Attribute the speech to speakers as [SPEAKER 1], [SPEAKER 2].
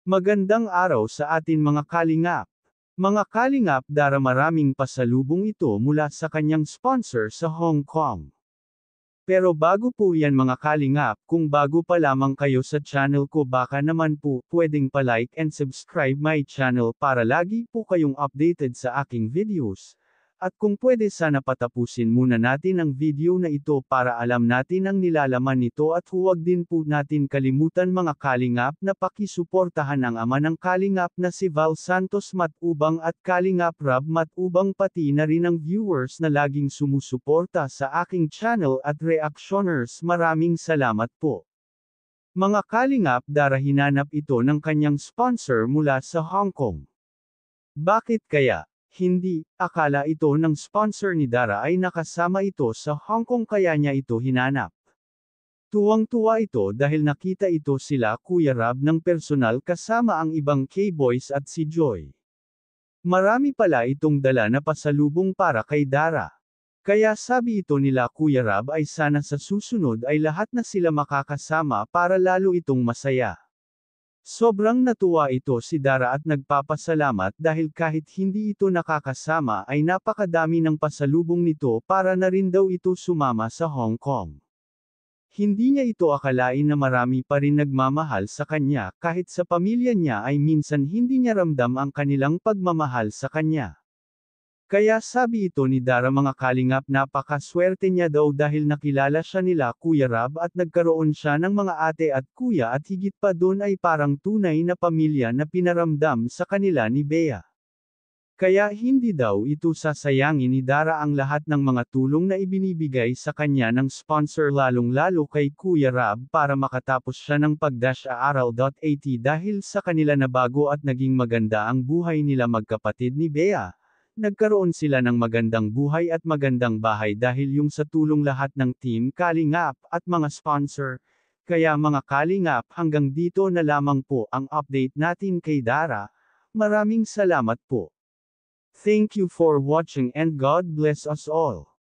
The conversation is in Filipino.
[SPEAKER 1] Magandang araw sa atin mga kalingap. Mga kalingap, maraming pasalubong ito mula sa kanyang sponsor sa Hong Kong. Pero bago po yan mga kalingap, kung bago pa lamang kayo sa channel ko baka naman po pwedeng pa-like and subscribe my channel para lagi po kayong updated sa aking videos. At kung pwede sana patapusin muna natin ang video na ito para alam natin ang nilalaman nito at huwag din po natin kalimutan mga kalingap na pakisuportahan ang ama ng kalingap na si Val Santos Matubang at Kalingap Rab Matubang pati na rin ang viewers na laging sumusuporta sa aking channel at reactioners, maraming salamat po. Mga kalingap, hinanap ito ng kanyang sponsor mula sa Hong Kong. Bakit kaya? Hindi, akala ito ng sponsor ni Dara ay nakasama ito sa Hong Kong kaya niya ito hinanap. Tuwang-tuwa ito dahil nakita ito sila Kuya Rab ng personal kasama ang ibang K-boys at si Joy. Marami pala itong dala na pasalubong para kay Dara. Kaya sabi ito nila Kuya Rab ay sana sa susunod ay lahat na sila makakasama para lalo itong masaya. Sobrang natuwa ito si Dara at nagpapasalamat dahil kahit hindi ito nakakasama ay napakadami ng pasalubong nito para na rin daw ito sumama sa Hong Kong. Hindi niya ito akalain na marami pa rin nagmamahal sa kanya kahit sa pamilya niya ay minsan hindi niya ramdam ang kanilang pagmamahal sa kanya. Kaya sabi ito ni Dara mga kalingap napakaswerte niya daw dahil nakilala siya nila Kuya Rab at nagkaroon siya ng mga ate at kuya at higit pa doon ay parang tunay na pamilya na pinaramdam sa kanila ni Bea. Kaya hindi daw ito sasayangin ni Dara ang lahat ng mga tulong na ibinibigay sa kanya ng sponsor lalong-lalo kay Kuya Rab para makatapos siya ng pag-aaral.at dahil sa kanila na bago at naging maganda ang buhay nila magkapatid ni Bea. Nagkaroon sila ng magandang buhay at magandang bahay dahil yung sa tulong lahat ng team Kalingap at mga sponsor. Kaya mga Kalingap hanggang dito na lamang po ang update natin kay Dara. Maraming salamat po. Thank you for watching and God bless us all.